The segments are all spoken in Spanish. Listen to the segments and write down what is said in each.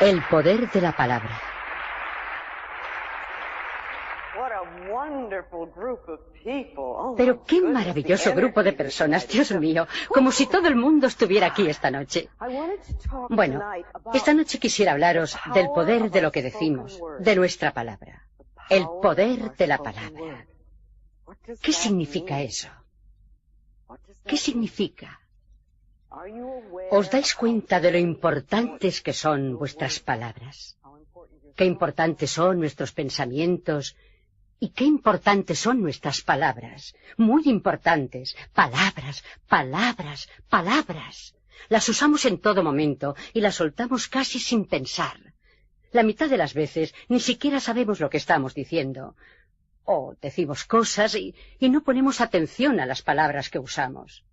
El poder de la palabra. Pero qué maravilloso grupo de personas, Dios mío, como si todo el mundo estuviera aquí esta noche. Bueno, esta noche quisiera hablaros del poder de lo que decimos, de nuestra palabra. El poder de la palabra. ¿Qué significa eso? ¿Qué significa? ¿Os dais cuenta de lo importantes que son vuestras palabras? ¿Qué importantes son nuestros pensamientos? ¿Y qué importantes son nuestras palabras? Muy importantes. Palabras, palabras, palabras. Las usamos en todo momento y las soltamos casi sin pensar. La mitad de las veces ni siquiera sabemos lo que estamos diciendo. O decimos cosas y no ponemos atención a las palabras que usamos.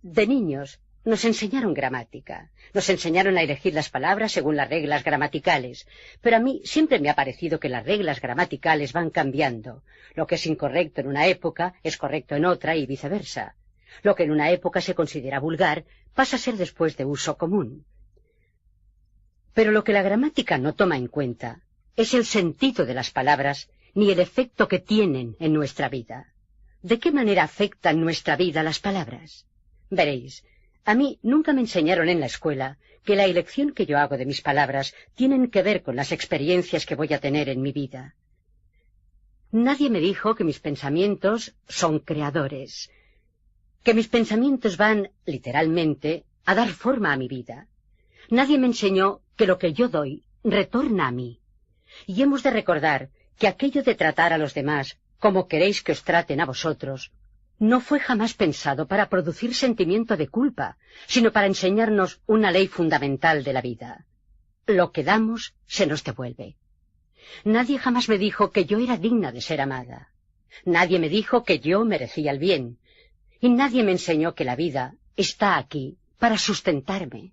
De niños nos enseñaron gramática, nos enseñaron a elegir las palabras según las reglas gramaticales, pero a mí siempre me ha parecido que las reglas gramaticales van cambiando. Lo que es incorrecto en una época es correcto en otra y viceversa. Lo que en una época se considera vulgar pasa a ser después de uso común. Pero lo que la gramática no toma en cuenta es el sentido de las palabras ni el efecto que tienen en nuestra vida. ¿De qué manera afectan nuestra vida las palabras? Veréis, a mí nunca me enseñaron en la escuela que la elección que yo hago de mis palabras tienen que ver con las experiencias que voy a tener en mi vida. Nadie me dijo que mis pensamientos son creadores, que mis pensamientos van, literalmente, a dar forma a mi vida. Nadie me enseñó que lo que yo doy retorna a mí. Y hemos de recordar que aquello de tratar a los demás como queréis que os traten a vosotros no fue jamás pensado para producir sentimiento de culpa, sino para enseñarnos una ley fundamental de la vida. Lo que damos se nos devuelve. Nadie jamás me dijo que yo era digna de ser amada. Nadie me dijo que yo merecía el bien. Y nadie me enseñó que la vida está aquí para sustentarme.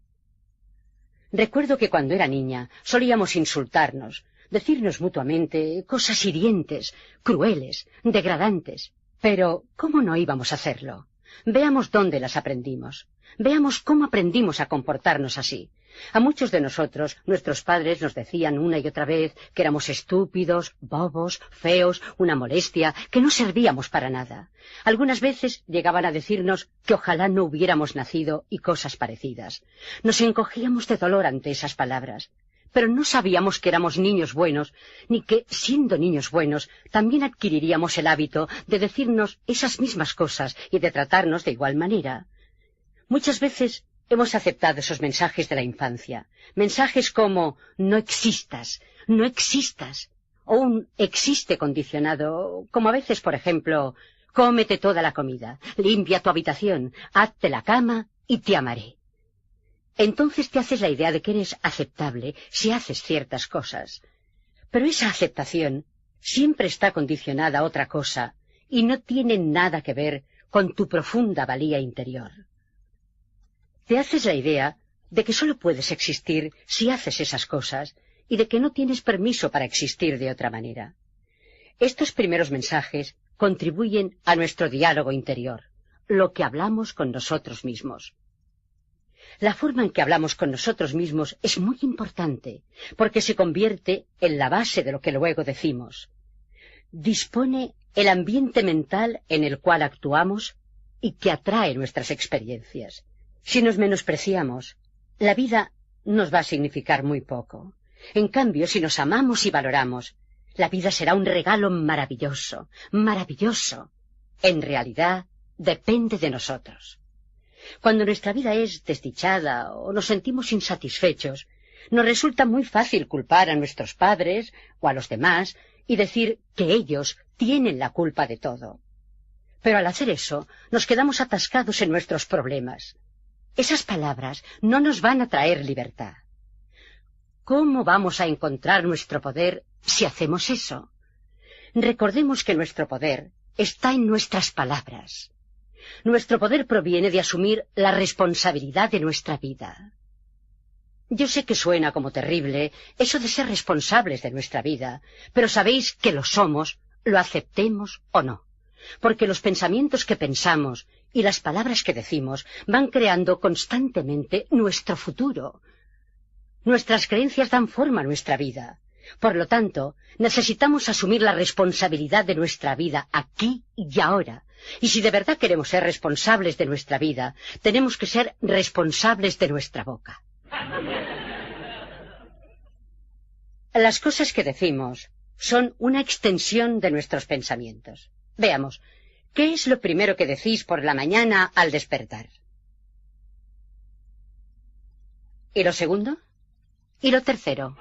Recuerdo que cuando era niña solíamos insultarnos, decirnos mutuamente cosas hirientes, crueles, degradantes. Pero, ¿cómo no íbamos a hacerlo? Veamos dónde las aprendimos. Veamos cómo aprendimos a comportarnos así. A muchos de nosotros, nuestros padres nos decían una y otra vez que éramos estúpidos, bobos, feos, una molestia, que no servíamos para nada. Algunas veces llegaban a decirnos que ojalá no hubiéramos nacido y cosas parecidas. Nos encogíamos de dolor ante esas palabras. Pero no sabíamos que éramos niños buenos, ni que, siendo niños buenos, también adquiriríamos el hábito de decirnos esas mismas cosas y de tratarnos de igual manera. Muchas veces hemos aceptado esos mensajes de la infancia, mensajes como no existas, o un existe condicionado, como a veces, por ejemplo, cómete toda la comida, limpia tu habitación, hazte la cama y te amaré. Entonces te haces la idea de que eres aceptable si haces ciertas cosas. Pero esa aceptación siempre está condicionada a otra cosa y no tiene nada que ver con tu profunda valía interior. Te haces la idea de que solo puedes existir si haces esas cosas y de que no tienes permiso para existir de otra manera. Estos primeros mensajes contribuyen a nuestro diálogo interior, lo que hablamos con nosotros mismos. La forma en que hablamos con nosotros mismos es muy importante, porque se convierte en la base de lo que luego decimos. Dispone el ambiente mental en el cual actuamos y que atrae nuestras experiencias. Si nos menospreciamos, la vida nos va a significar muy poco. En cambio, si nos amamos y valoramos, la vida será un regalo maravilloso, maravilloso. En realidad, depende de nosotros. Cuando nuestra vida es desdichada o nos sentimos insatisfechos, nos resulta muy fácil culpar a nuestros padres o a los demás y decir que ellos tienen la culpa de todo. Pero al hacer eso, nos quedamos atascados en nuestros problemas. Esas palabras no nos van a traer libertad. ¿Cómo vamos a encontrar nuestro poder si hacemos eso? Recordemos que nuestro poder está en nuestras palabras. Nuestro poder proviene de asumir la responsabilidad de nuestra vida. Yo sé que suena como terrible eso de ser responsables de nuestra vida, pero sabéis que lo somos, lo aceptemos o no, porque los pensamientos que pensamos y las palabras que decimos van creando constantemente nuestro futuro. Nuestras creencias dan forma a nuestra vida. Por lo tanto, necesitamos asumir la responsabilidad de nuestra vida aquí y ahora. Y si de verdad queremos ser responsables de nuestra vida, tenemos que ser responsables de nuestra boca. Las cosas que decimos son una extensión de nuestros pensamientos. Veamos, ¿qué es lo primero que decís por la mañana al despertar? ¿Y lo segundo? ¿Y lo tercero?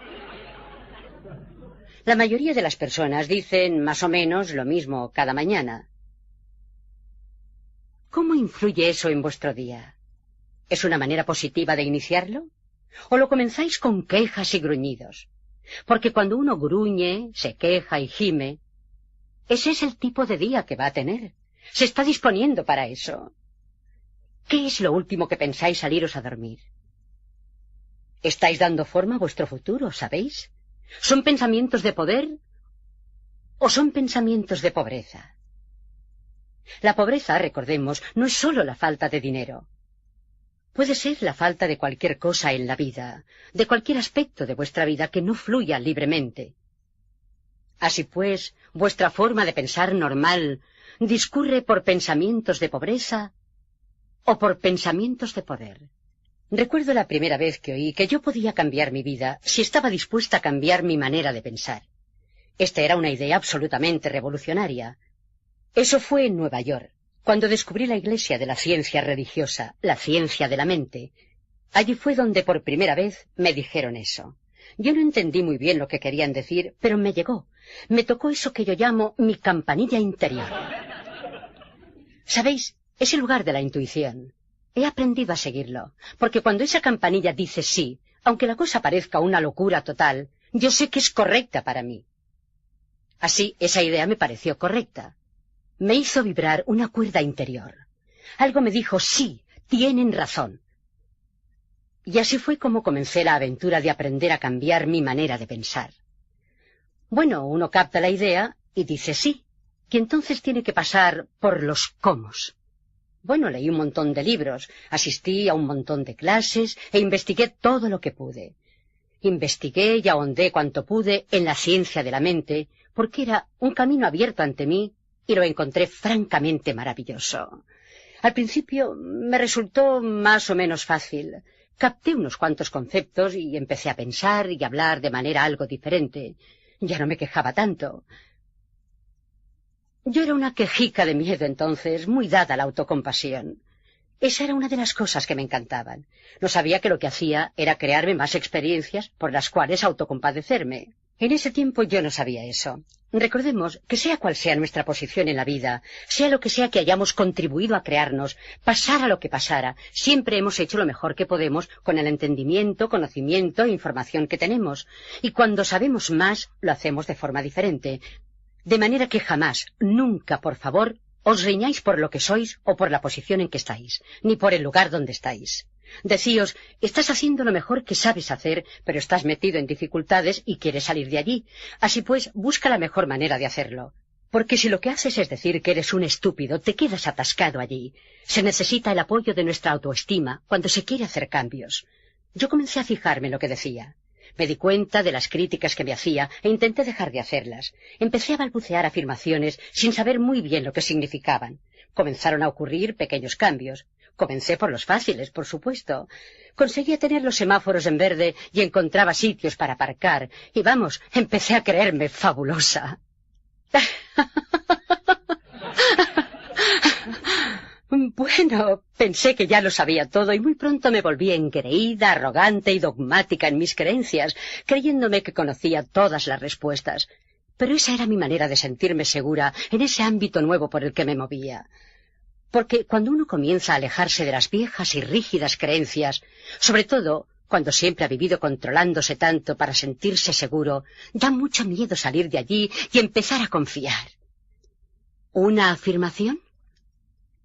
La mayoría de las personas dicen más o menos lo mismo cada mañana. ¿Cómo influye eso en vuestro día? ¿Es una manera positiva de iniciarlo? ¿O lo comenzáis con quejas y gruñidos? Porque cuando uno gruñe, se queja y gime, ese es el tipo de día que va a tener. Se está disponiendo para eso. ¿Qué es lo último que pensáis al iros a dormir? Estáis dando forma a vuestro futuro, ¿sabéis? ¿Son pensamientos de poder o son pensamientos de pobreza? La pobreza, recordemos, no es solo la falta de dinero. Puede ser la falta de cualquier cosa en la vida, de cualquier aspecto de vuestra vida que no fluya libremente. Así pues, vuestra forma de pensar normal discurre por pensamientos de pobreza o por pensamientos de poder. Recuerdo la primera vez que oí que yo podía cambiar mi vida si estaba dispuesta a cambiar mi manera de pensar. Esta era una idea absolutamente revolucionaria. Eso fue en Nueva York, cuando descubrí la iglesia de la ciencia religiosa, la ciencia de la mente. Allí fue donde por primera vez me dijeron eso. Yo no entendí muy bien lo que querían decir, pero me llegó. Me tocó eso que yo llamo mi campanilla interior. ¿Sabéis? Es el lugar de la intuición. He aprendido a seguirlo, porque cuando esa campanilla dice sí, aunque la cosa parezca una locura total, yo sé que es correcta para mí. Así, esa idea me pareció correcta. Me hizo vibrar una cuerda interior. Algo me dijo, sí, tienen razón. Y así fue como comencé la aventura de aprender a cambiar mi manera de pensar. Bueno, uno capta la idea y dice sí, que entonces tiene que pasar por los cómos. Bueno, leí un montón de libros, asistí a un montón de clases e investigué todo lo que pude. Investigué y ahondé cuanto pude en la ciencia de la mente, porque era un camino abierto ante mí y lo encontré francamente maravilloso. Al principio me resultó más o menos fácil. Capté unos cuantos conceptos y empecé a pensar y hablar de manera algo diferente. Ya no me quejaba tanto. Yo era una quejica de miedo entonces, muy dada a la autocompasión. Esa era una de las cosas que me encantaban. No sabía que lo que hacía era crearme más experiencias por las cuales autocompadecerme. En ese tiempo yo no sabía eso. Recordemos que sea cual sea nuestra posición en la vida, sea lo que sea que hayamos contribuido a crearnos, pasara lo que pasara, siempre hemos hecho lo mejor que podemos con el entendimiento, conocimiento e información que tenemos. Y cuando sabemos más, lo hacemos de forma diferente. De manera que jamás, nunca, por favor, os riñáis por lo que sois o por la posición en que estáis, ni por el lugar donde estáis. Decíos, estás haciendo lo mejor que sabes hacer, pero estás metido en dificultades y quieres salir de allí. Así pues, busca la mejor manera de hacerlo. Porque si lo que haces es decir que eres un estúpido, te quedas atascado allí. Se necesita el apoyo de nuestra autoestima cuando se quiere hacer cambios. Yo comencé a fijarme en lo que decía. Me di cuenta de las críticas que me hacía e intenté dejar de hacerlas. Empecé a balbucear afirmaciones sin saber muy bien lo que significaban. Comenzaron a ocurrir pequeños cambios. Comencé por los fáciles, por supuesto. Conseguía tener los semáforos en verde y encontraba sitios para aparcar. Y vamos, empecé a creerme fabulosa. Bueno, pensé que ya lo sabía todo y muy pronto me volví engreída, arrogante y dogmática en mis creencias, creyéndome que conocía todas las respuestas. Pero esa era mi manera de sentirme segura en ese ámbito nuevo por el que me movía. Porque cuando uno comienza a alejarse de las viejas y rígidas creencias, sobre todo cuando siempre ha vivido controlándose tanto para sentirse seguro, da mucho miedo salir de allí y empezar a confiar. ¿Una afirmación?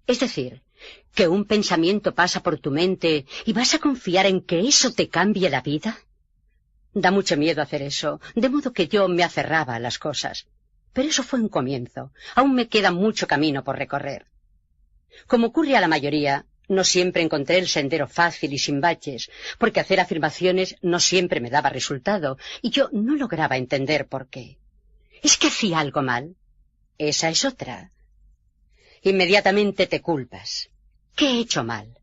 Es decir, que un pensamiento pasa por tu mente y vas a confiar en que eso te cambie la vida. Da mucho miedo hacer eso, de modo que yo me aferraba a las cosas. Pero eso fue un comienzo. Aún me queda mucho camino por recorrer. Como ocurre a la mayoría, No siempre encontré el sendero fácil y sin baches, porque hacer afirmaciones no siempre me daba resultado, y yo no lograba entender por qué. ¿Es que hacía algo mal? Esa es otra. Inmediatamente te culpas. ¿Qué he hecho mal?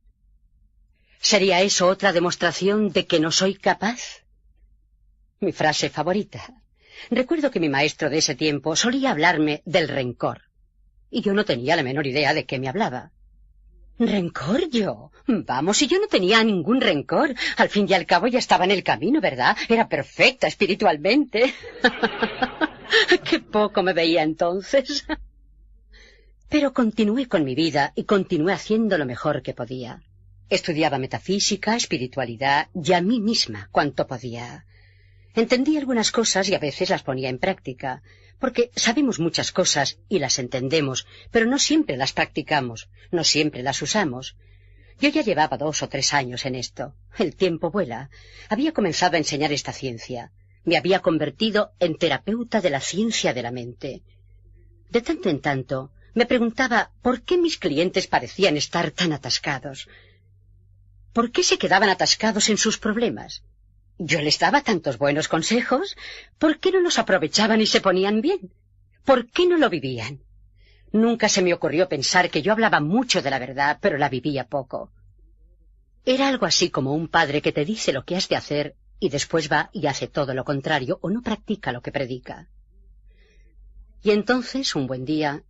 ¿Sería eso otra demostración de que no soy capaz? Mi frase favorita. Recuerdo que mi maestro de ese tiempo solía hablarme del rencor, y yo no tenía la menor idea de qué me hablaba. ¿Rencor yo? Vamos, si yo no tenía ningún rencor. Al fin y al cabo ya estaba en el camino, ¿verdad? Era perfecta espiritualmente. ¡Qué poco me veía entonces! Pero continué con mi vida y continué haciendo lo mejor que podía. Estudiaba metafísica, espiritualidad y a mí misma cuanto podía. Entendí algunas cosas y a veces las ponía en práctica, porque sabemos muchas cosas y las entendemos, pero no siempre las practicamos, no siempre las usamos. Yo ya llevaba 2 o 3 años en esto. El tiempo vuela. Había comenzado a enseñar esta ciencia. Me había convertido en terapeuta de la ciencia de la mente. De tanto en tanto me preguntaba por qué mis clientes parecían estar tan atascados. ¿Por qué se quedaban atascados en sus problemas? Yo les daba tantos buenos consejos. ¿Por qué no los aprovechaban y se ponían bien? ¿Por qué no lo vivían? Nunca se me ocurrió pensar que yo hablaba mucho de la verdad, pero la vivía poco. Era algo así como un padre que te dice lo que has de hacer y después va y hace todo lo contrario o no practica lo que predica. Y entonces, un buen día,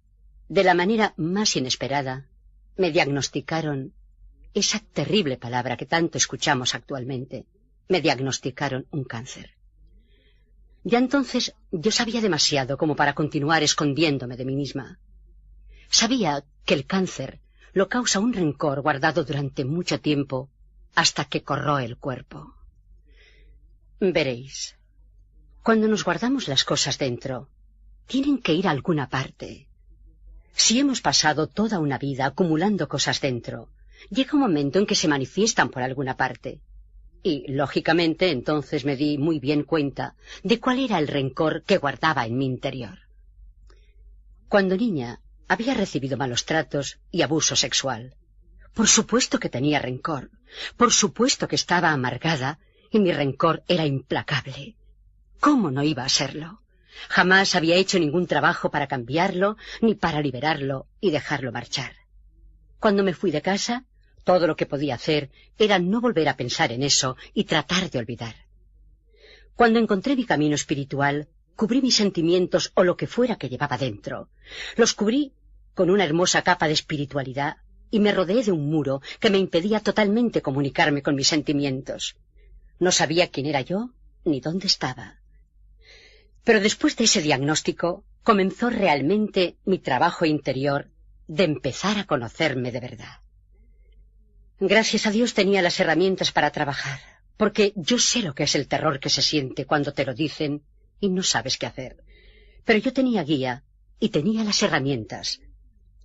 de la manera más inesperada, me diagnosticaron esa terrible palabra que tanto escuchamos actualmente. Me diagnosticaron un cáncer. Ya entonces yo sabía demasiado como para continuar escondiéndome de mí misma. Sabía que el cáncer lo causa un rencor guardado durante mucho tiempo hasta que corroe el cuerpo. Veréis, cuando nos guardamos las cosas dentro, tienen que ir a alguna parte. Si hemos pasado toda una vida acumulando cosas dentro, llega un momento en que se manifiestan por alguna parte. Y, lógicamente, entonces me di muy bien cuenta de cuál era el rencor que guardaba en mi interior. Cuando niña, había recibido malos tratos y abuso sexual. Por supuesto que tenía rencor, por supuesto que estaba amargada, y mi rencor era implacable. ¿Cómo no iba a serlo? Jamás había hecho ningún trabajo para cambiarlo, ni para liberarlo y dejarlo marchar. Cuando me fui de casa, todo lo que podía hacer era no volver a pensar en eso y tratar de olvidar. Cuando encontré mi camino espiritual, cubrí mis sentimientos o lo que fuera que llevaba dentro. Los cubrí con una hermosa capa de espiritualidad y me rodeé de un muro que me impedía totalmente comunicarme con mis sentimientos. No sabía quién era yo ni dónde estaba. Pero después de ese diagnóstico comenzó realmente mi trabajo interior de empezar a conocerme de verdad. Gracias a Dios tenía las herramientas para trabajar, porque yo sé lo que es el terror que se siente cuando te lo dicen y no sabes qué hacer. Pero yo tenía guía y tenía las herramientas.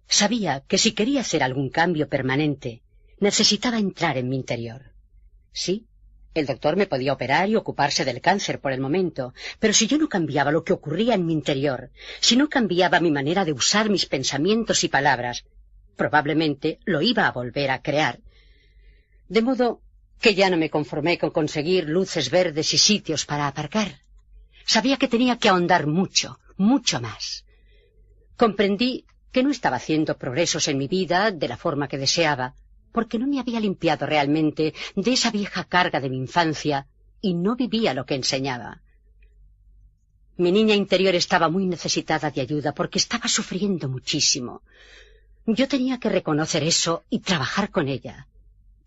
Sabía que si quería hacer algún cambio permanente, necesitaba entrar en mi interior. Sí, el doctor me podía operar y ocuparse del cáncer por el momento, pero si yo no cambiaba lo que ocurría en mi interior, si no cambiaba mi manera de usar mis pensamientos y palabras, probablemente lo iba a volver a crear. De modo que ya no me conformé con conseguir luces verdes y sitios para aparcar. Sabía que tenía que ahondar mucho, mucho más. Comprendí que no estaba haciendo progresos en mi vida de la forma que deseaba, porque no me había limpiado realmente de esa vieja carga de mi infancia y no vivía lo que enseñaba. Mi niña interior estaba muy necesitada de ayuda porque estaba sufriendo muchísimo. Yo tenía que reconocer eso y trabajar con ella.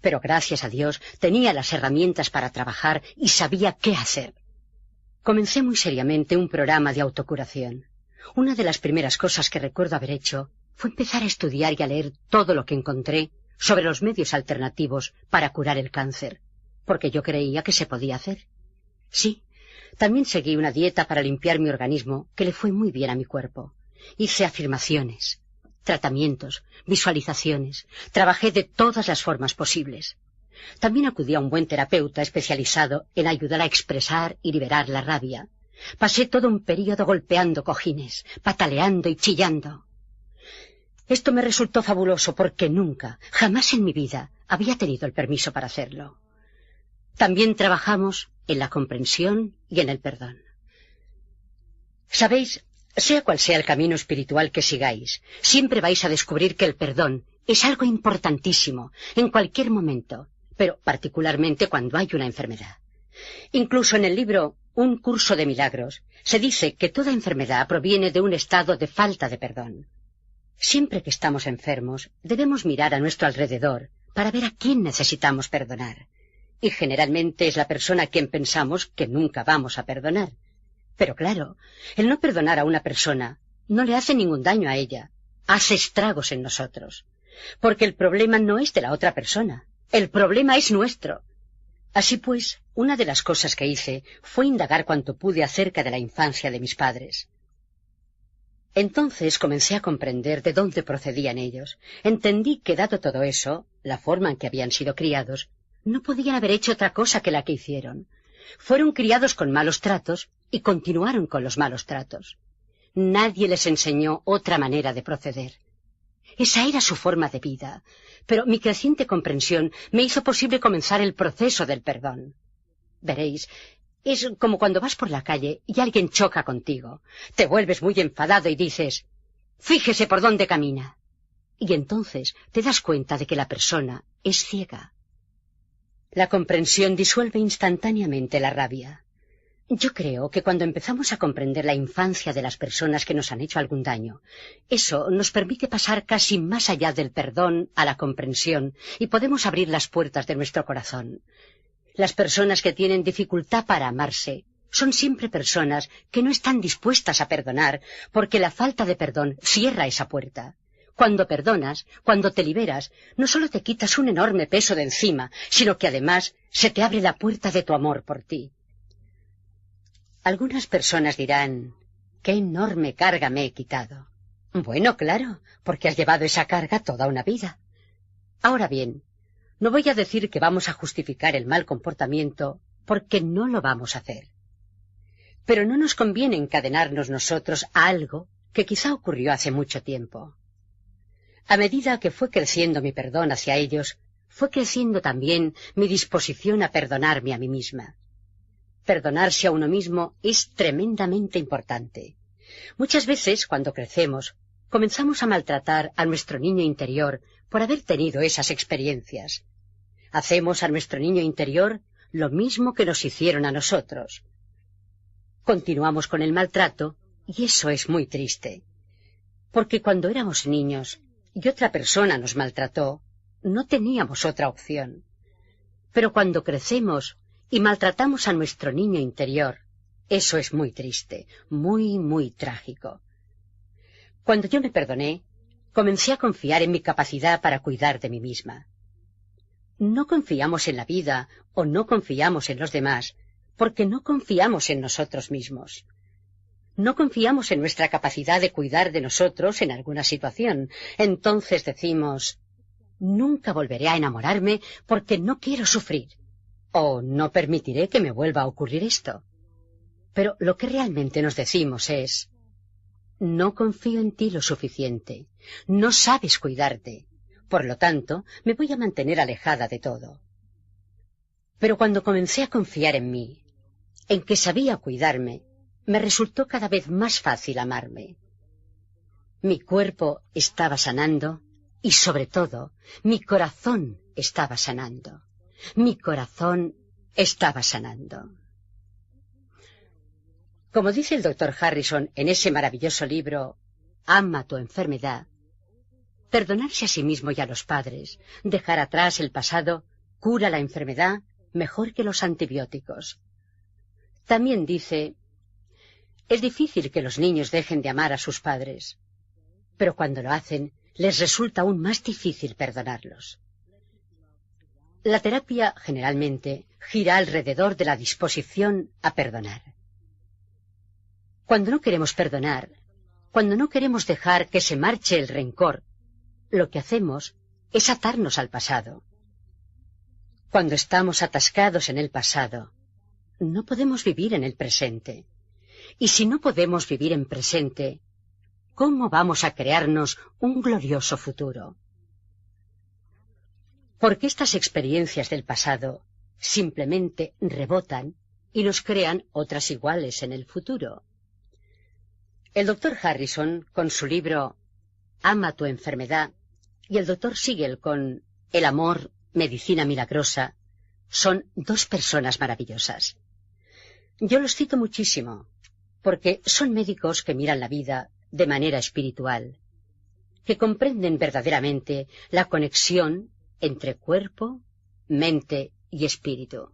Pero gracias a Dios tenía las herramientas para trabajar y sabía qué hacer. Comencé muy seriamente un programa de autocuración. Una de las primeras cosas que recuerdo haber hecho fue empezar a estudiar y a leer todo lo que encontré sobre los medios alternativos para curar el cáncer, porque yo creía que se podía hacer. Sí, también seguí una dieta para limpiar mi organismo que le fue muy bien a mi cuerpo. Hice afirmaciones, tratamientos, visualizaciones, trabajé de todas las formas posibles. También acudí a un buen terapeuta especializado en ayudar a expresar y liberar la rabia. Pasé todo un período golpeando cojines, pataleando y chillando. Esto me resultó fabuloso porque nunca, jamás en mi vida, había tenido el permiso para hacerlo. También trabajamos en la comprensión y en el perdón. Sabéis, sea cual sea el camino espiritual que sigáis, siempre vais a descubrir que el perdón es algo importantísimo en cualquier momento, pero particularmente cuando hay una enfermedad. Incluso en el libro Un curso de milagros se dice que toda enfermedad proviene de un estado de falta de perdón. Siempre que estamos enfermos, debemos mirar a nuestro alrededor para ver a quién necesitamos perdonar. Y generalmente es la persona a quien pensamos que nunca vamos a perdonar. Pero claro, el no perdonar a una persona no le hace ningún daño a ella, hace estragos en nosotros. Porque el problema no es de la otra persona, el problema es nuestro. Así pues, una de las cosas que hice fue indagar cuanto pude acerca de la infancia de mis padres. Entonces comencé a comprender de dónde procedían ellos. Entendí que, dado todo eso, la forma en que habían sido criados, no podían haber hecho otra cosa que la que hicieron. Fueron criados con malos tratos y continuaron con los malos tratos. Nadie les enseñó otra manera de proceder. Esa era su forma de vida, pero mi creciente comprensión me hizo posible comenzar el proceso del perdón. Veréis, es como cuando vas por la calle y alguien choca contigo. Te vuelves muy enfadado y dices, «Fíjese por dónde camina». Y entonces te das cuenta de que la persona es ciega. La comprensión disuelve instantáneamente la rabia. Yo creo que cuando empezamos a comprender la infancia de las personas que nos han hecho algún daño, eso nos permite pasar casi más allá del perdón a la comprensión y podemos abrir las puertas de nuestro corazón. Las personas que tienen dificultad para amarse son siempre personas que no están dispuestas a perdonar porque la falta de perdón cierra esa puerta. Cuando perdonas, cuando te liberas, no solo te quitas un enorme peso de encima, sino que además se te abre la puerta de tu amor por ti. Algunas personas dirán, «¡Qué enorme carga me he quitado!». Bueno, claro, porque has llevado esa carga toda una vida. Ahora bien, no voy a decir que vamos a justificar el mal comportamiento, porque no lo vamos a hacer. Pero no nos conviene encadenarnos nosotros a algo que quizá ocurrió hace mucho tiempo. A medida que fue creciendo mi perdón hacia ellos, fue creciendo también mi disposición a perdonarme a mí misma. Perdonarse a uno mismo es tremendamente importante. Muchas veces, cuando crecemos, comenzamos a maltratar a nuestro niño interior por haber tenido esas experiencias. Hacemos a nuestro niño interior lo mismo que nos hicieron a nosotros. Continuamos con el maltrato y eso es muy triste. Porque cuando éramos niños y otra persona nos maltrató, no teníamos otra opción. Pero cuando crecemos y maltratamos a nuestro niño interior, eso es muy triste, muy, muy trágico. Cuando yo me perdoné, comencé a confiar en mi capacidad para cuidar de mí misma. No confiamos en la vida o no confiamos en los demás porque no confiamos en nosotros mismos. No confiamos en nuestra capacidad de cuidar de nosotros en alguna situación. Entonces decimos, nunca volveré a enamorarme porque no quiero sufrir. O no permitiré que me vuelva a ocurrir esto. Pero lo que realmente nos decimos es, no confío en ti lo suficiente, no sabes cuidarte, por lo tanto, me voy a mantener alejada de todo. Pero cuando comencé a confiar en mí, en que sabía cuidarme, me resultó cada vez más fácil amarme. Mi cuerpo estaba sanando y, sobre todo, mi corazón estaba sanando. Mi corazón estaba sanando. Como dice el Dr. Harrison en ese maravilloso libro, Ama tu enfermedad, perdonarse a sí mismo y a los padres, dejar atrás el pasado, cura la enfermedad mejor que los antibióticos. También dice, es difícil que los niños dejen de amar a sus padres, pero cuando lo hacen, les resulta aún más difícil perdonarlos. La terapia, generalmente, gira alrededor de la disposición a perdonar. Cuando no queremos perdonar, cuando no queremos dejar que se marche el rencor, lo que hacemos es atarnos al pasado. Cuando estamos atascados en el pasado, no podemos vivir en el presente. Y si no podemos vivir en presente, cómo vamos a crearnos un glorioso futuro. Porque estas experiencias del pasado simplemente rebotan y nos crean otras iguales en el futuro. El doctor Harrison, con su libro Ama tu enfermedad, y el doctor Siegel con El amor, medicina milagrosa, son dos personas maravillosas. Yo los cito muchísimo, porque son médicos que miran la vida de manera espiritual, que comprenden verdaderamente la conexión entre cuerpo, mente y espíritu.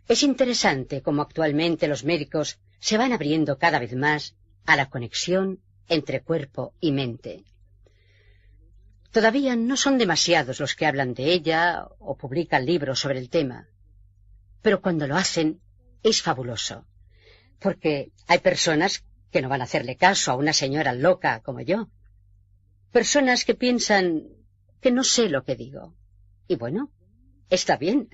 Es interesante cómo actualmente los médicos se van abriendo cada vez más a la conexión entre cuerpo y mente. Todavía no son demasiados los que hablan de ella o publican libros sobre el tema, pero cuando lo hacen es fabuloso, porque hay personas que no van a hacerle caso a una señora loca como yo, personas que piensan que no sé lo que digo, y bueno, está bien.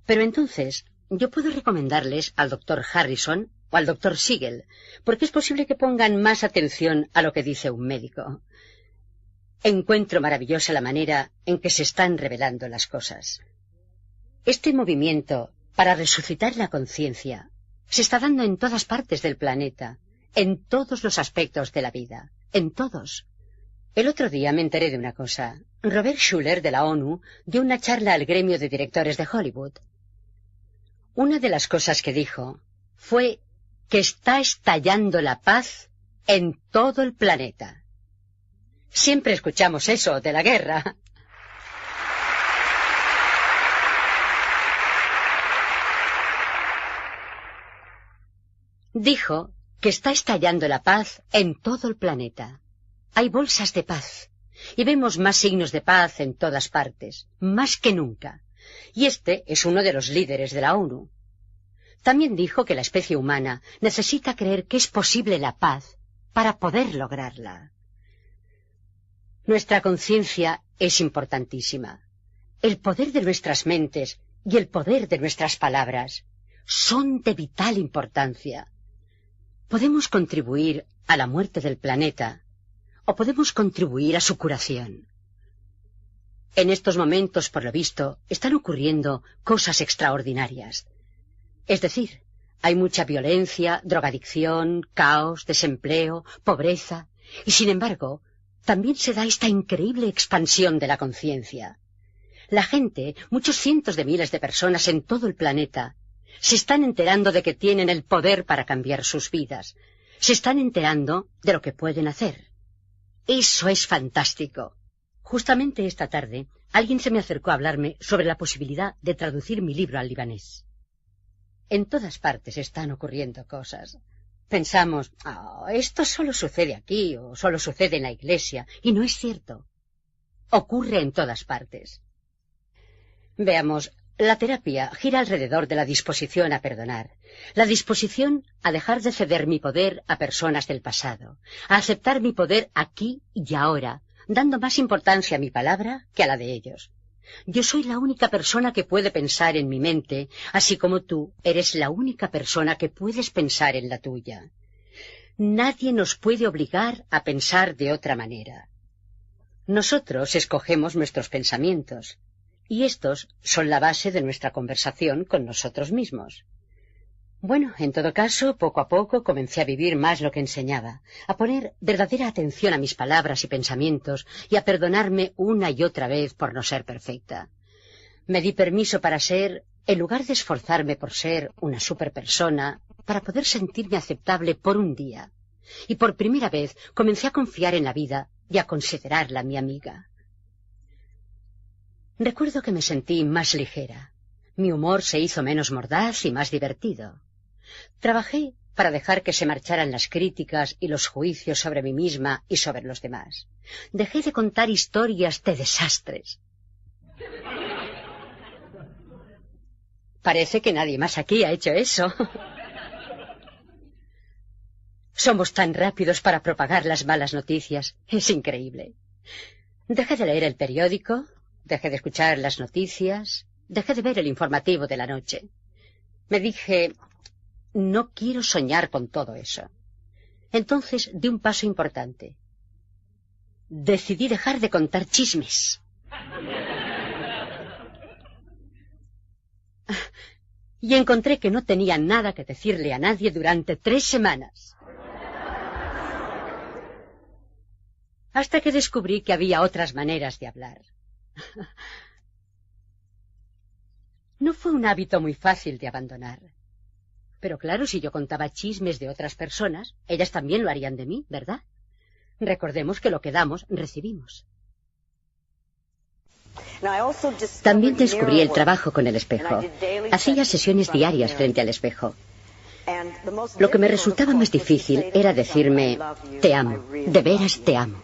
Pero entonces yo puedo recomendarles al doctor Harrison o al doctor Siegel, porque es posible que pongan más atención a lo que dice un médico. Encuentro maravillosa la manera en que se están revelando las cosas. Este movimiento para resucitar la conciencia se está dando en todas partes del planeta, en todos los aspectos de la vida, en todos. El otro día me enteré de una cosa. Robert Schuller, de la ONU, dio una charla al gremio de directores de Hollywood. Una de las cosas que dijo fue que está estallando la paz en todo el planeta. Siempre escuchamos eso de la guerra. Dijo que está estallando la paz en todo el planeta. Hay bolsas de paz, y vemos más signos de paz en todas partes, más que nunca. Y este es uno de los líderes de la ONU. También dijo que la especie humana necesita creer que es posible la paz para poder lograrla. Nuestra conciencia es importantísima. El poder de nuestras mentes y el poder de nuestras palabras son de vital importancia. Podemos contribuir a la muerte del planeta o podemos contribuir a su curación. En estos momentos, por lo visto, están ocurriendo cosas extraordinarias. Es decir, hay mucha violencia, drogadicción, caos, desempleo, pobreza, y sin embargo, también se da esta increíble expansión de la conciencia. La gente, muchos cientos de miles de personas en todo el planeta, se están enterando de que tienen el poder para cambiar sus vidas. Se están enterando de lo que pueden hacer. Eso es fantástico. Justamente esta tarde, alguien se me acercó a hablarme sobre la posibilidad de traducir mi libro al libanés. En todas partes están ocurriendo cosas. Pensamos, esto solo sucede aquí o solo sucede en la iglesia, y no es cierto. Ocurre en todas partes. Veamos, la terapia gira alrededor de la disposición a perdonar, la disposición a dejar de ceder mi poder a personas del pasado, a aceptar mi poder aquí y ahora, dando más importancia a mi palabra que a la de ellos. Yo soy la única persona que puede pensar en mi mente, así como tú eres la única persona que puedes pensar en la tuya. Nadie nos puede obligar a pensar de otra manera. Nosotros escogemos nuestros pensamientos, y estos son la base de nuestra conversación con nosotros mismos. Bueno, en todo caso, poco a poco comencé a vivir más lo que enseñaba, a poner verdadera atención a mis palabras y pensamientos y a perdonarme una y otra vez por no ser perfecta. Me di permiso para ser, en lugar de esforzarme por ser una superpersona, para poder sentirme aceptable por un día. Y por primera vez comencé a confiar en la vida y a considerarla mi amiga. Recuerdo que me sentí más ligera. Mi humor se hizo menos mordaz y más divertido. Trabajé para dejar que se marcharan las críticas y los juicios sobre mí misma y sobre los demás. Dejé de contar historias de desastres. Parece que nadie más aquí ha hecho eso. Somos tan rápidos para propagar las malas noticias. Es increíble. Dejé de leer el periódico, dejé de escuchar las noticias, dejé de ver el informativo de la noche. Me dije, no quiero soñar con todo eso. Entonces di un paso importante. Decidí dejar de contar chismes. Y encontré que no tenía nada que decirle a nadie durante 3 semanas. Hasta que descubrí que había otras maneras de hablar. No fue un hábito muy fácil de abandonar. Pero claro, si yo contaba chismes de otras personas, ellas también lo harían de mí, ¿verdad? Recordemos que lo que damos, recibimos. También descubrí el trabajo con el espejo. Hacía sesiones diarias frente al espejo. Lo que me resultaba más difícil era decirme, te amo, de veras te amo.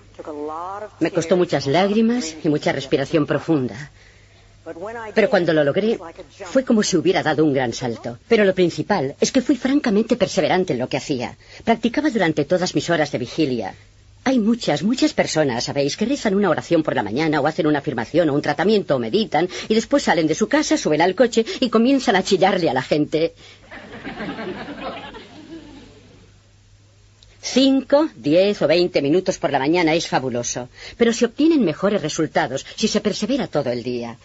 Me costó muchas lágrimas y mucha respiración profunda. Pero cuando lo logré, fue como si hubiera dado un gran salto. Pero lo principal es que fui francamente perseverante en lo que hacía. Practicaba durante todas mis horas de vigilia. Hay muchas personas, ¿sabéis?, que rezan una oración por la mañana o hacen una afirmación o un tratamiento o meditan y después salen de su casa, suben al coche y comienzan a chillarle a la gente. 5, 10 o 20 minutos por la mañana es fabuloso, pero se obtienen mejores resultados si se persevera todo el día.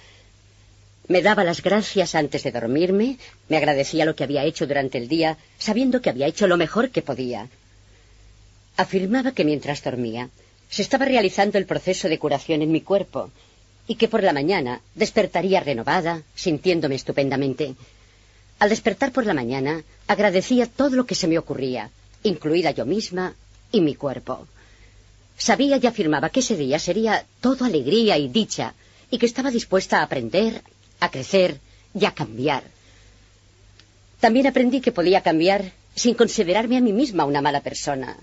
Me daba las gracias antes de dormirme, me agradecía lo que había hecho durante el día, sabiendo que había hecho lo mejor que podía. Afirmaba que mientras dormía se estaba realizando el proceso de curación en mi cuerpo y que por la mañana despertaría renovada, sintiéndome estupendamente. Al despertar por la mañana agradecía todo lo que se me ocurría, incluida yo misma y mi cuerpo. Sabía y afirmaba que ese día sería todo alegría y dicha y que estaba dispuesta a aprender, a crecer y a cambiar. También aprendí que podía cambiar sin considerarme a mí misma una mala persona.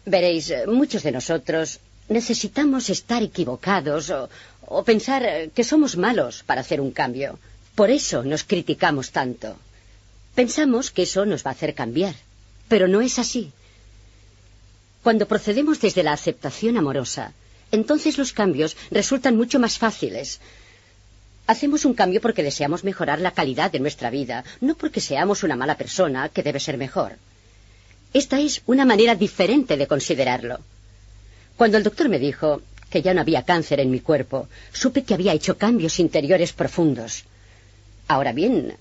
Veréis, muchos de nosotros necesitamos estar equivocados o pensar que somos malos para hacer un cambio. Por eso nos criticamos tanto. Pensamos que eso nos va a hacer cambiar, pero no es así. Cuando procedemos desde la aceptación amorosa, entonces los cambios resultan mucho más fáciles. Hacemos un cambio porque deseamos mejorar la calidad de nuestra vida, no porque seamos una mala persona que debe ser mejor. Esta es una manera diferente de considerarlo. Cuando el doctor me dijo que ya no había cáncer en mi cuerpo, supe que había hecho cambios interiores profundos. Ahora bien,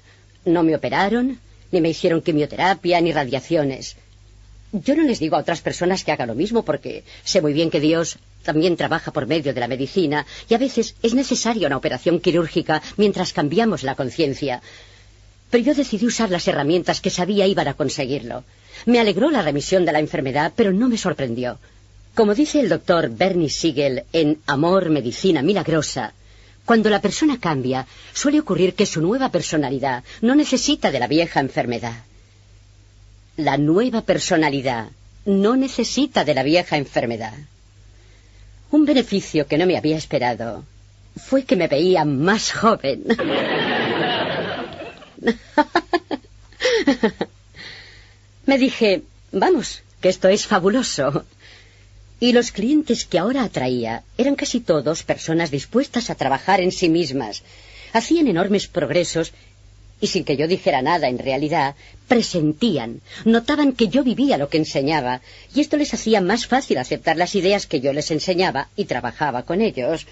no me operaron, ni me hicieron quimioterapia, ni radiaciones. Yo no les digo a otras personas que hagan lo mismo porque sé muy bien que Dios también trabaja por medio de la medicina y a veces es necesaria una operación quirúrgica mientras cambiamos la conciencia. Pero yo decidí usar las herramientas que sabía iban a conseguirlo. Me alegró la remisión de la enfermedad, pero no me sorprendió. Como dice el doctor Bernie Siegel en Amor, Medicina Milagrosa, cuando la persona cambia, suele ocurrir que su nueva personalidad no necesita de la vieja enfermedad. La nueva personalidad no necesita de la vieja enfermedad. Un beneficio que no me había esperado fue que me veía más joven. Me dije, vamos, que esto es fabuloso. Y los clientes que ahora atraía eran casi todos personas dispuestas a trabajar en sí mismas. Hacían enormes progresos y sin que yo dijera nada en realidad, presentían, notaban que yo vivía lo que enseñaba y esto les hacía más fácil aceptar las ideas que yo les enseñaba y trabajaba con ellos.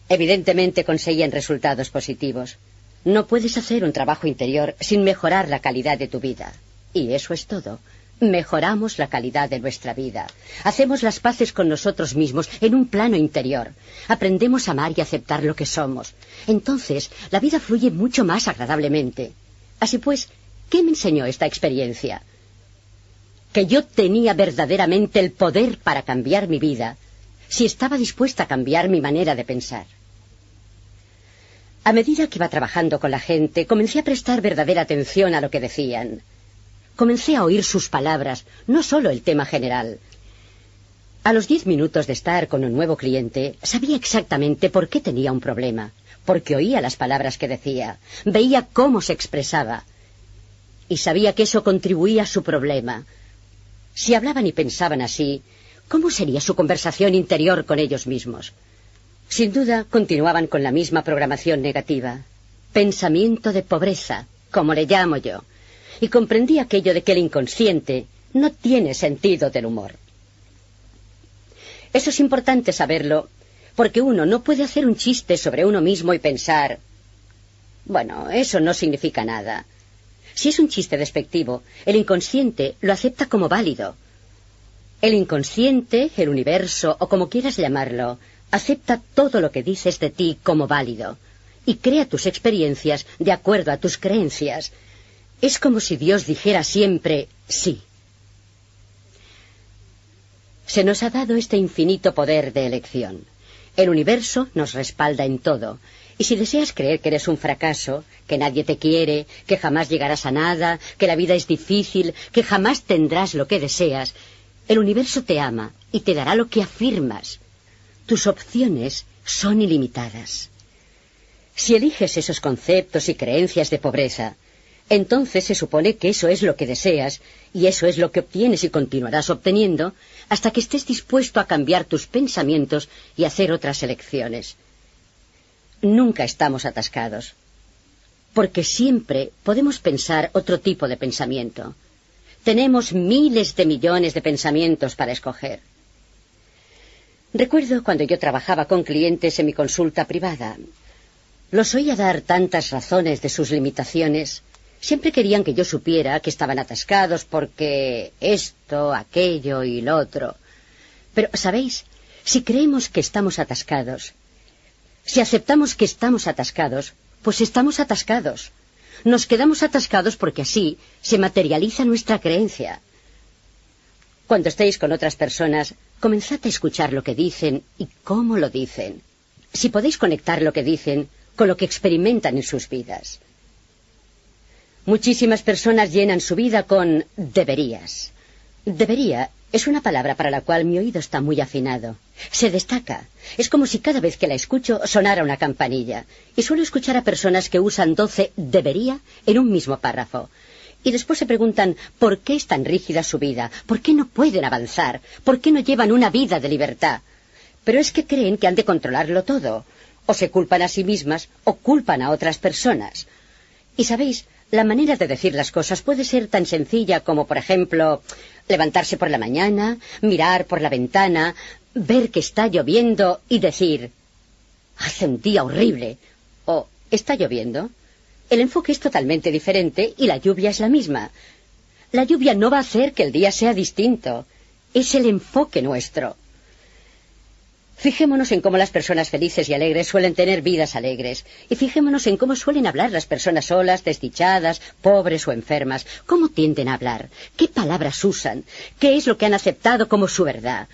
Evidentemente conseguían resultados positivos. No puedes hacer un trabajo interior sin mejorar la calidad de tu vida. Y eso es todo. Mejoramos la calidad de nuestra vida. Hacemos las paces con nosotros mismos en un plano interior. Aprendemos a amar y aceptar lo que somos. Entonces, la vida fluye mucho más agradablemente. Así pues, ¿qué me enseñó esta experiencia? Que yo tenía verdaderamente el poder para cambiar mi vida, si estaba dispuesta a cambiar mi manera de pensar. A medida que iba trabajando con la gente, comencé a prestar verdadera atención a lo que decían. Comencé a oír sus palabras, no solo el tema general. A los 10 minutos de estar con un nuevo cliente, sabía exactamente por qué tenía un problema, porque oía las palabras que decía, veía cómo se expresaba, y sabía que eso contribuía a su problema. Si hablaban y pensaban así, ¿cómo sería su conversación interior con ellos mismos? Sin duda, continuaban con la misma programación negativa. Pensamiento de pobreza, como le llamo yo. Y comprendí aquello de que el inconsciente no tiene sentido del humor. Eso es importante saberlo, porque uno no puede hacer un chiste sobre uno mismo y pensar, bueno, eso no significa nada. Si es un chiste despectivo, el inconsciente lo acepta como válido. El inconsciente, el universo, o como quieras llamarlo, acepta todo lo que dices de ti como válido y crea tus experiencias de acuerdo a tus creencias. Es como si Dios dijera siempre sí. Se nos ha dado este infinito poder de elección. El universo nos respalda en todo. Y si deseas creer que eres un fracaso, que nadie te quiere, que jamás llegarás a nada, que la vida es difícil, que jamás tendrás lo que deseas, el universo te ama y te dará lo que afirmas. Tus opciones son ilimitadas. Si eliges esos conceptos y creencias de pobreza, entonces se supone que eso es lo que deseas y eso es lo que obtienes y continuarás obteniendo hasta que estés dispuesto a cambiar tus pensamientos y hacer otras elecciones. Nunca estamos atascados, porque siempre podemos pensar otro tipo de pensamiento. Tenemos miles de millones de pensamientos para escoger. Recuerdo cuando yo trabajaba con clientes en mi consulta privada. Los oía dar tantas razones de sus limitaciones. Siempre querían que yo supiera que estaban atascados porque esto, aquello y lo otro. Pero, ¿sabéis? Si creemos que estamos atascados, si aceptamos que estamos atascados, pues estamos atascados. Nos quedamos atascados porque así se materializa nuestra creencia. Cuando estéis con otras personas, comenzad a escuchar lo que dicen y cómo lo dicen. Si podéis conectar lo que dicen con lo que experimentan en sus vidas. Muchísimas personas llenan su vida con deberías. Debería es una palabra para la cual mi oído está muy afinado. Se destaca. Es como si cada vez que la escucho sonara una campanilla. Y suelo escuchar a personas que usan 12 debería en un mismo párrafo. Y después se preguntan por qué es tan rígida su vida, por qué no pueden avanzar, por qué no llevan una vida de libertad. Pero es que creen que han de controlarlo todo. O se culpan a sí mismas o culpan a otras personas. Y sabéis, la manera de decir las cosas puede ser tan sencilla como, por ejemplo, levantarse por la mañana, mirar por la ventana, ver que está lloviendo y decir, hace un día horrible, o está lloviendo. El enfoque es totalmente diferente y la lluvia es la misma. La lluvia no va a hacer que el día sea distinto. Es el enfoque nuestro. Fijémonos en cómo las personas felices y alegres suelen tener vidas alegres. Y fijémonos en cómo suelen hablar las personas solas, desdichadas, pobres o enfermas. ¿Cómo tienden a hablar? ¿Qué palabras usan? ¿Qué es lo que han aceptado como su verdad?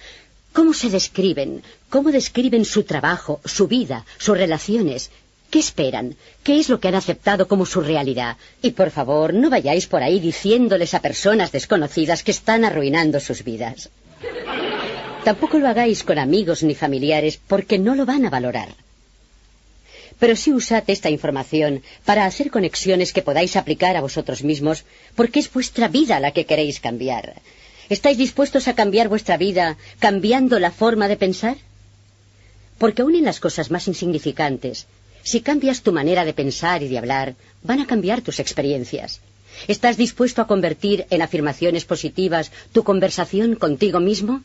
¿Cómo se describen? ¿Cómo describen su trabajo, su vida, sus relaciones? ¿Qué esperan? ¿Qué es lo que han aceptado como su realidad? Y por favor, no vayáis por ahí diciéndoles a personas desconocidas que están arruinando sus vidas. Tampoco lo hagáis con amigos ni familiares, porque no lo van a valorar. Pero sí usad esta información para hacer conexiones que podáis aplicar a vosotros mismos, porque es vuestra vida la que queréis cambiar. ¿Estáis dispuestos a cambiar vuestra vida cambiando la forma de pensar? Porque aún en las cosas más insignificantes, si cambias tu manera de pensar y de hablar, van a cambiar tus experiencias. ¿Estás dispuesto a convertir en afirmaciones positivas tu conversación contigo mismo?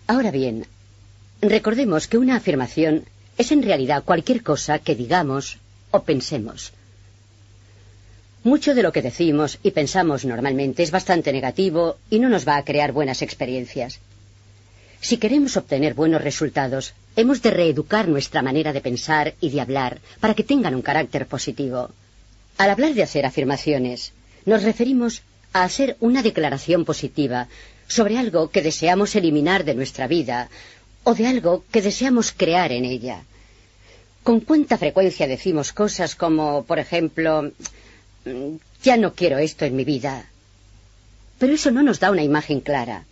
Ahora bien, recordemos que una afirmación es en realidad cualquier cosa que digamos o pensemos. Mucho de lo que decimos y pensamos normalmente es bastante negativo y no nos va a crear buenas experiencias. Si queremos obtener buenos resultados, hemos de reeducar nuestra manera de pensar y de hablar para que tengan un carácter positivo. Al hablar de hacer afirmaciones, nos referimos a hacer una declaración positiva sobre algo que deseamos eliminar de nuestra vida o de algo que deseamos crear en ella. ¿Con cuánta frecuencia decimos cosas como, por ejemplo, ya no quiero esto en mi vida? Pero eso no nos da una imagen clara.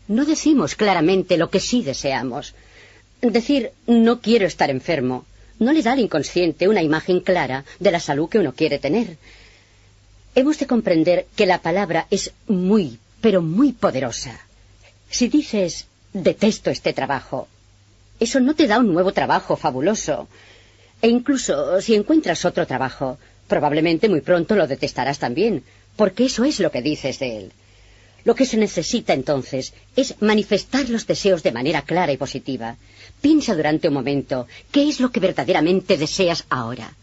No decimos claramente lo que sí deseamos. Decir no quiero estar enfermo no le da al inconsciente una imagen clara de la salud que uno quiere tener. Hemos de comprender que la palabra es muy, pero muy poderosa. Si dices detesto este trabajo, eso no te da un nuevo trabajo fabuloso. E incluso si encuentras otro trabajo, probablemente muy pronto lo detestarás también, porque eso es lo que dices de él. Lo que se necesita entonces es manifestar los deseos de manera clara y positiva. Piensa durante un momento, ¿qué es lo que verdaderamente deseas ahora?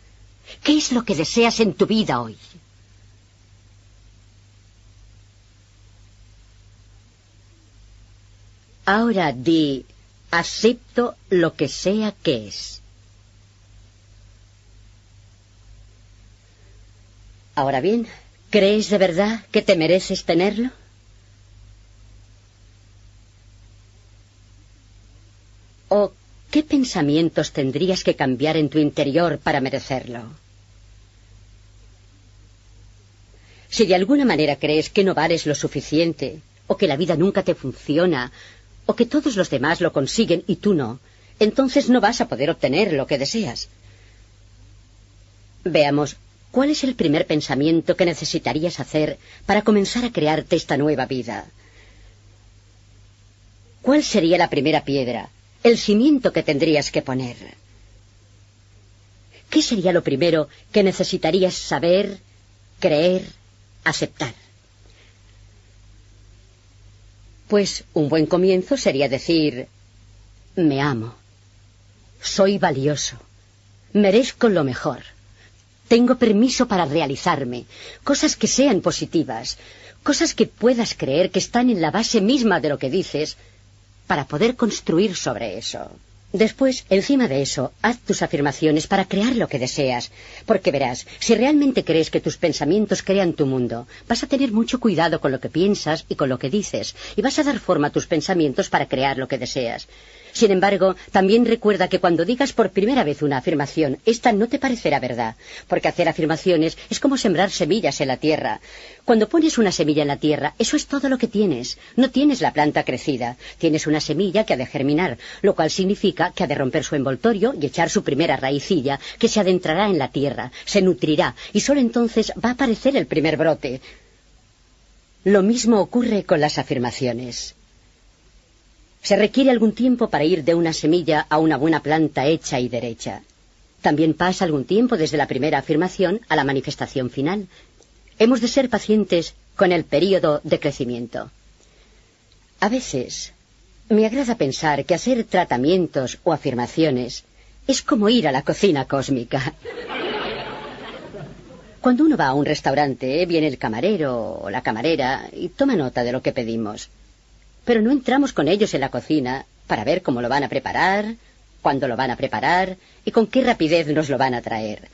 ¿Qué es lo que deseas en tu vida hoy? Ahora di, acepto lo que sea que es. Ahora bien, ¿crees de verdad que te mereces tenerlo? ¿O qué pensamientos tendrías que cambiar en tu interior para merecerlo? Si de alguna manera crees que no vales lo suficiente, o que la vida nunca te funciona, o que todos los demás lo consiguen y tú no, entonces no vas a poder obtener lo que deseas. Veamos, ¿cuál es el primer pensamiento que necesitarías hacer para comenzar a crearte esta nueva vida? ¿Cuál sería la primera piedra? El cimiento que tendrías que poner. ¿Qué sería lo primero que necesitarías saber, creer, aceptar? Pues un buen comienzo sería decir, me amo, soy valioso, merezco lo mejor, tengo permiso para realizarme, cosas que sean positivas, cosas que puedas creer que están en la base misma de lo que dices, para poder construir sobre eso. Después, encima de eso, haz tus afirmaciones para crear lo que deseas, porque verás, si realmente crees que tus pensamientos crean tu mundo, vas a tener mucho cuidado con lo que piensas y con lo que dices, y vas a dar forma a tus pensamientos para crear lo que deseas. Sin embargo, también recuerda que cuando digas por primera vez una afirmación, esta no te parecerá verdad, porque hacer afirmaciones es como sembrar semillas en la tierra. Cuando pones una semilla en la tierra, eso es todo lo que tienes. No tienes la planta crecida, tienes una semilla que ha de germinar, lo cual significa que ha de romper su envoltorio y echar su primera raicilla, que se adentrará en la tierra, se nutrirá, y solo entonces va a aparecer el primer brote. Lo mismo ocurre con las afirmaciones. Se requiere algún tiempo para ir de una semilla a una buena planta hecha y derecha. También pasa algún tiempo desde la primera afirmación a la manifestación final. Hemos de ser pacientes con el período de crecimiento. A veces me agrada pensar que hacer tratamientos o afirmaciones es como ir a la cocina cósmica. Cuando uno va a un restaurante, viene el camarero o la camarera y toma nota de lo que pedimos. Pero no entramos con ellos en la cocina para ver cómo lo van a preparar, cuándo lo van a preparar y con qué rapidez nos lo van a traer.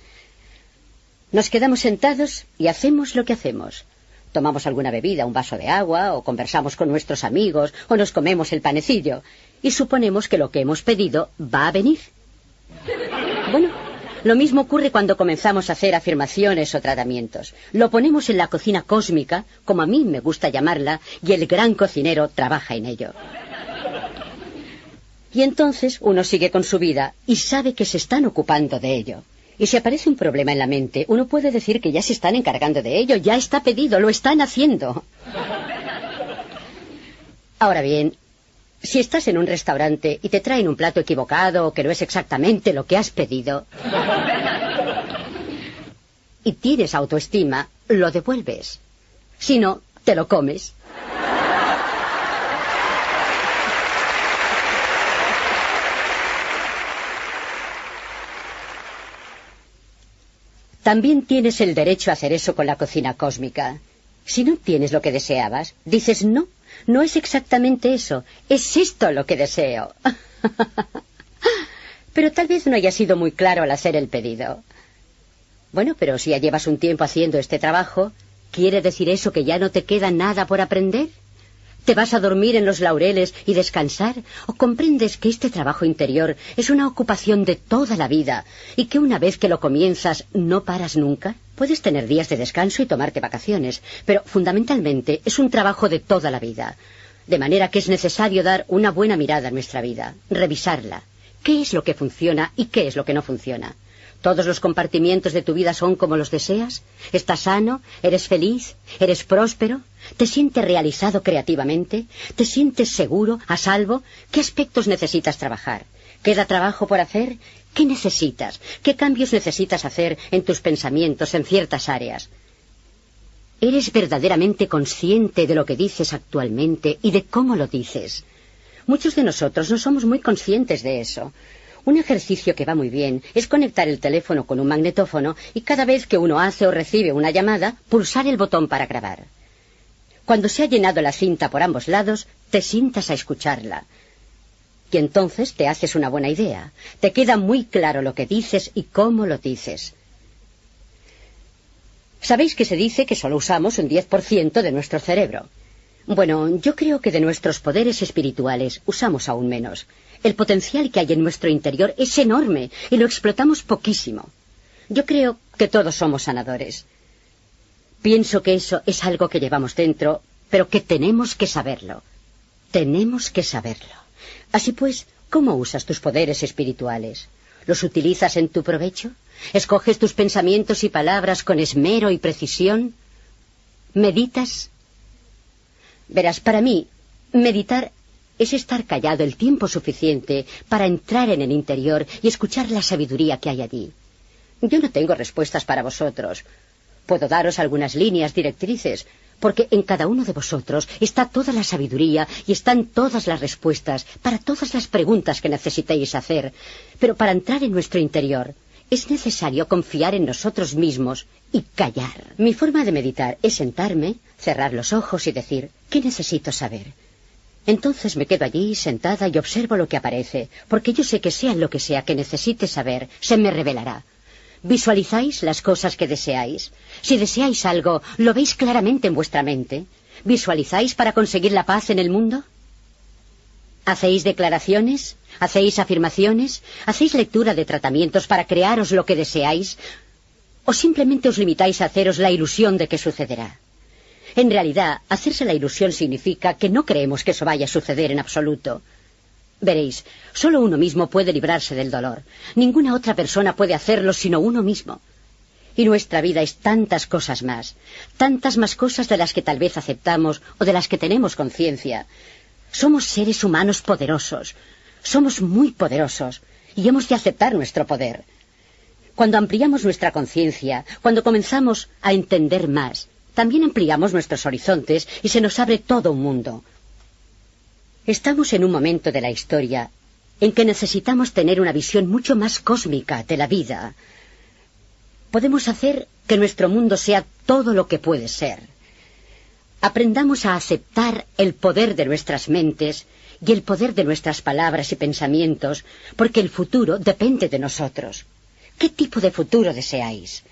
Nos quedamos sentados y hacemos lo que hacemos. Tomamos alguna bebida, un vaso de agua, o conversamos con nuestros amigos, o nos comemos el panecillo, y suponemos que lo que hemos pedido va a venir. Bueno, lo mismo ocurre cuando comenzamos a hacer afirmaciones o tratamientos. Lo ponemos en la cocina cósmica, como a mí me gusta llamarla, y el gran cocinero trabaja en ello. Y entonces uno sigue con su vida y sabe que se están ocupando de ello. Y si aparece un problema en la mente, uno puede decir que ya se están encargando de ello, ya está pedido, lo están haciendo. Ahora bien, si estás en un restaurante y te traen un plato equivocado o que no es exactamente lo que has pedido y tienes autoestima, lo devuelves. Si no, te lo comes. También tienes el derecho a hacer eso con la cocina cósmica. Si no tienes lo que deseabas, dices no. No es exactamente eso, es esto lo que deseo. Pero tal vez no haya sido muy claro al hacer el pedido. Bueno, pero si ya llevas un tiempo haciendo este trabajo, ¿quiere decir eso que ya no te queda nada por aprender? ¿Te vas a dormir en los laureles y descansar? ¿O comprendes que este trabajo interior es una ocupación de toda la vida y que una vez que lo comienzas no paras nunca? Puedes tener días de descanso y tomarte vacaciones, pero fundamentalmente es un trabajo de toda la vida. De manera que es necesario dar una buena mirada a nuestra vida, revisarla. ¿Qué es lo que funciona y qué es lo que no funciona? ¿Todos los compartimientos de tu vida son como los deseas? ¿Estás sano? ¿Eres feliz? ¿Eres próspero? ¿Te sientes realizado creativamente? ¿Te sientes seguro, a salvo? ¿Qué aspectos necesitas trabajar? ¿Queda trabajo por hacer? ¿Qué necesitas? ¿Qué cambios necesitas hacer en tus pensamientos en ciertas áreas? ¿Eres verdaderamente consciente de lo que dices actualmente y de cómo lo dices? Muchos de nosotros no somos muy conscientes de eso. Un ejercicio que va muy bien es conectar el teléfono con un magnetófono y cada vez que uno hace o recibe una llamada, pulsar el botón para grabar. Cuando se ha llenado la cinta por ambos lados, te sientas a escucharla. Y entonces te haces una buena idea. Te queda muy claro lo que dices y cómo lo dices. ¿Sabéis que se dice que solo usamos un 10% de nuestro cerebro? Bueno, yo creo que de nuestros poderes espirituales usamos aún menos. El potencial que hay en nuestro interior es enorme y lo explotamos poquísimo. Yo creo que todos somos sanadores. Pienso que eso es algo que llevamos dentro, pero que tenemos que saberlo. Tenemos que saberlo. Así pues, ¿cómo usas tus poderes espirituales? ¿Los utilizas en tu provecho? ¿Escoges tus pensamientos y palabras con esmero y precisión? ¿Meditas? Verás, para mí, meditar es estar callado el tiempo suficiente para entrar en el interior y escuchar la sabiduría que hay allí. Yo no tengo respuestas para vosotros. Puedo daros algunas líneas directrices, porque en cada uno de vosotros está toda la sabiduría y están todas las respuestas para todas las preguntas que necesitéis hacer. Pero para entrar en nuestro interior es necesario confiar en nosotros mismos y callar. Mi forma de meditar es sentarme, cerrar los ojos y decir, ¿qué necesito saber? Entonces me quedo allí sentada y observo lo que aparece, porque yo sé que sea lo que sea que necesite saber, se me revelará. ¿Visualizáis las cosas que deseáis? Si deseáis algo, ¿lo veis claramente en vuestra mente? ¿Visualizáis para conseguir la paz en el mundo? ¿Hacéis declaraciones? ¿Hacéis afirmaciones? ¿Hacéis lectura de tratamientos para crearos lo que deseáis? ¿O simplemente os limitáis a haceros la ilusión de que sucederá? En realidad, hacerse la ilusión significa que no creemos que eso vaya a suceder en absoluto. Veréis, solo uno mismo puede librarse del dolor. Ninguna otra persona puede hacerlo sino uno mismo. Y nuestra vida es tantas cosas más cosas de las que tal vez aceptamos o de las que tenemos conciencia. Somos seres humanos poderosos, somos muy poderosos, y hemos de aceptar nuestro poder. Cuando ampliamos nuestra conciencia, cuando comenzamos a entender más, también ampliamos nuestros horizontes y se nos abre todo un mundo. Estamos en un momento de la historia en que necesitamos tener una visión mucho más cósmica de la vida. Podemos hacer que nuestro mundo sea todo lo que puede ser. Aprendamos a aceptar el poder de nuestras mentes y el poder de nuestras palabras y pensamientos, porque el futuro depende de nosotros. ¿Qué tipo de futuro deseáis?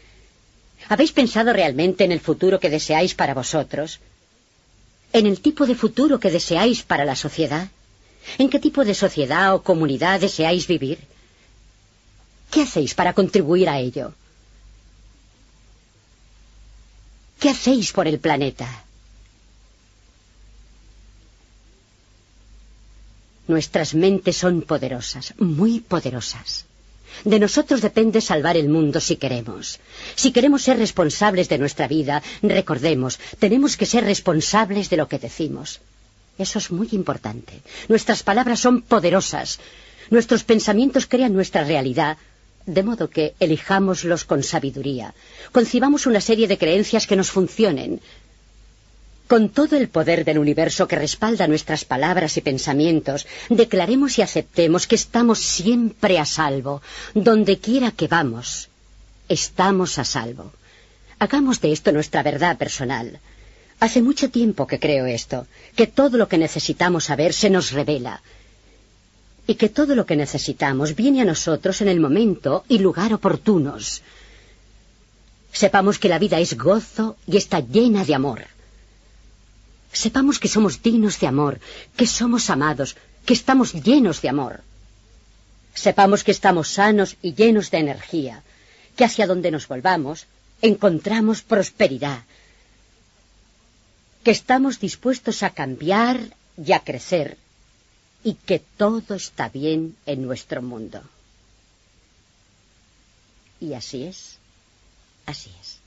¿Habéis pensado realmente en el futuro que deseáis para vosotros? ¿En el tipo de futuro que deseáis para la sociedad? ¿En qué tipo de sociedad o comunidad deseáis vivir? ¿Qué hacéis para contribuir a ello? ¿Qué hacéis por el planeta? Nuestras mentes son poderosas, muy poderosas. De nosotros depende salvar el mundo si queremos. Si queremos ser responsables de nuestra vida, recordemos, tenemos que ser responsables de lo que decimos. Eso es muy importante. Nuestras palabras son poderosas. Nuestros pensamientos crean nuestra realidad, de modo que elijámoslos con sabiduría. Concibamos una serie de creencias que nos funcionen. Con todo el poder del universo que respalda nuestras palabras y pensamientos, declaremos y aceptemos que estamos siempre a salvo. Donde quiera que vamos, estamos a salvo. Hagamos de esto nuestra verdad personal. Hace mucho tiempo que creo esto, que todo lo que necesitamos saber se nos revela, y que todo lo que necesitamos viene a nosotros en el momento y lugar oportunos. Sepamos que la vida es gozo y está llena de amor. Sepamos que somos dignos de amor, que somos amados, que estamos llenos de amor. Sepamos que estamos sanos y llenos de energía, que hacia donde nos volvamos encontramos prosperidad, que estamos dispuestos a cambiar y a crecer, y que todo está bien en nuestro mundo. Y así es, así es.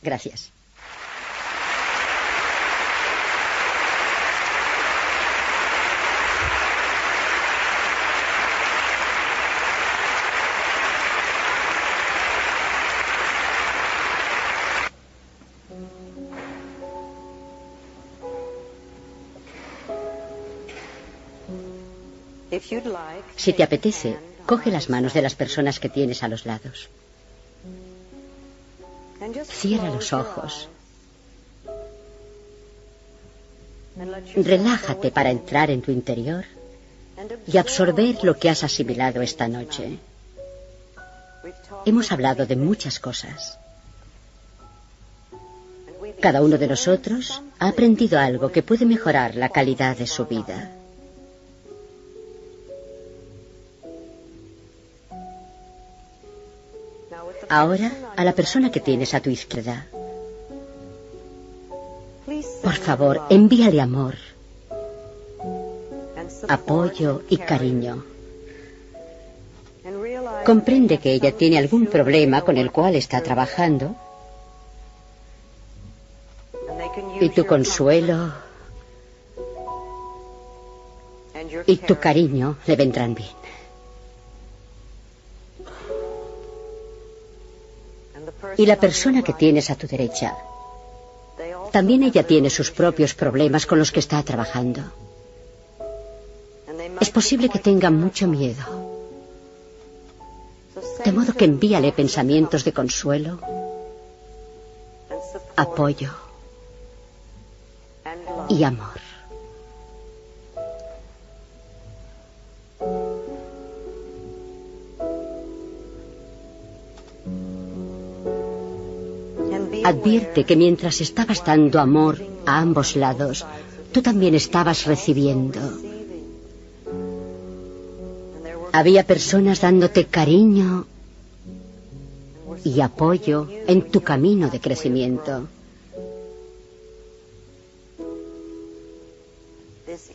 Gracias. Si te apetece, coge las manos de las personas que tienes a los lados. Cierra los ojos. Relájate para entrar en tu interior y absorber lo que has asimilado esta noche. Hemos hablado de muchas cosas. Cada uno de nosotros ha aprendido algo que puede mejorar la calidad de su vida. Ahora, a la persona que tienes a tu izquierda, por favor, envíale amor, apoyo y cariño. Comprende que ella tiene algún problema con el cual está trabajando y tu consuelo y tu cariño le vendrán bien. Y la persona que tienes a tu derecha, también ella tiene sus propios problemas con los que está trabajando. Es posible que tenga mucho miedo. De modo que envíale pensamientos de consuelo, apoyo y amor. Advierte que mientras estabas dando amor a ambos lados, tú también estabas recibiendo. Había personas dándote cariño y apoyo en tu camino de crecimiento.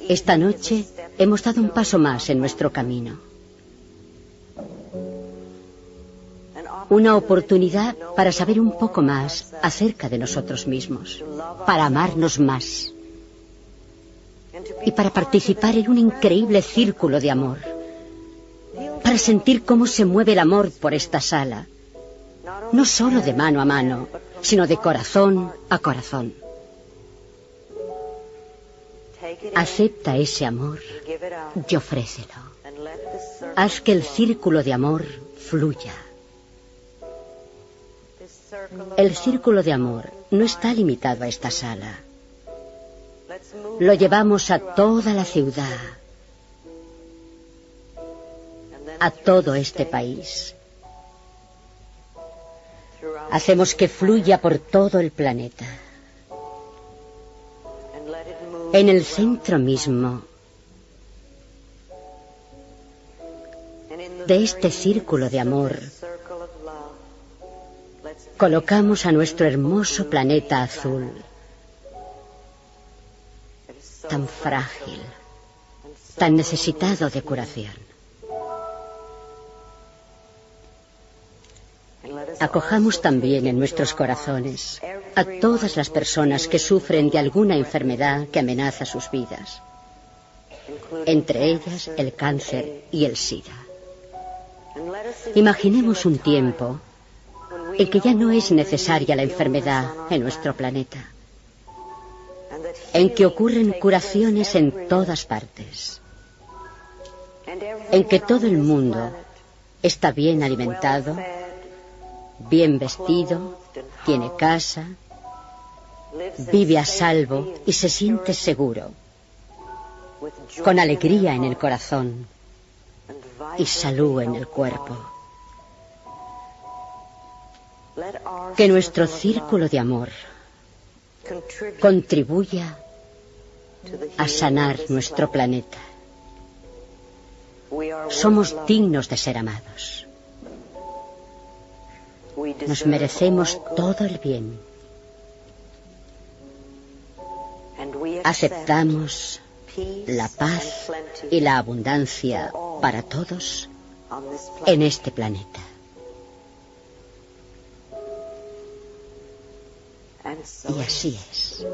Esta noche hemos dado un paso más en nuestro camino. Una oportunidad para saber un poco más acerca de nosotros mismos, para amarnos más y para participar en un increíble círculo de amor, para sentir cómo se mueve el amor por esta sala, no solo de mano a mano, sino de corazón a corazón. Acepta ese amor y ofrécelo. Haz que el círculo de amor fluya. El círculo de amor no está limitado a esta sala. Lo llevamos a toda la ciudad, a todo este país. Hacemos que fluya por todo el planeta. En el centro mismo de este círculo de amor, colocamos a nuestro hermoso planeta azul, tan frágil, tan necesitado de curación. Acojamos también en nuestros corazones a todas las personas que sufren de alguna enfermedad que amenaza sus vidas, entre ellas el cáncer y el SIDA. Imaginemos un tiempo en que ya no es necesaria la enfermedad en nuestro planeta, en que ocurren curaciones en todas partes, en que todo el mundo está bien alimentado, bien vestido, tiene casa, vive a salvo y se siente seguro, con alegría en el corazón y salud en el cuerpo. Que nuestro círculo de amor contribuya a sanar nuestro planeta. Somos dignos de ser amados. Nos merecemos todo el bien. Aceptamos la paz y la abundancia para todos en este planeta. Y así es.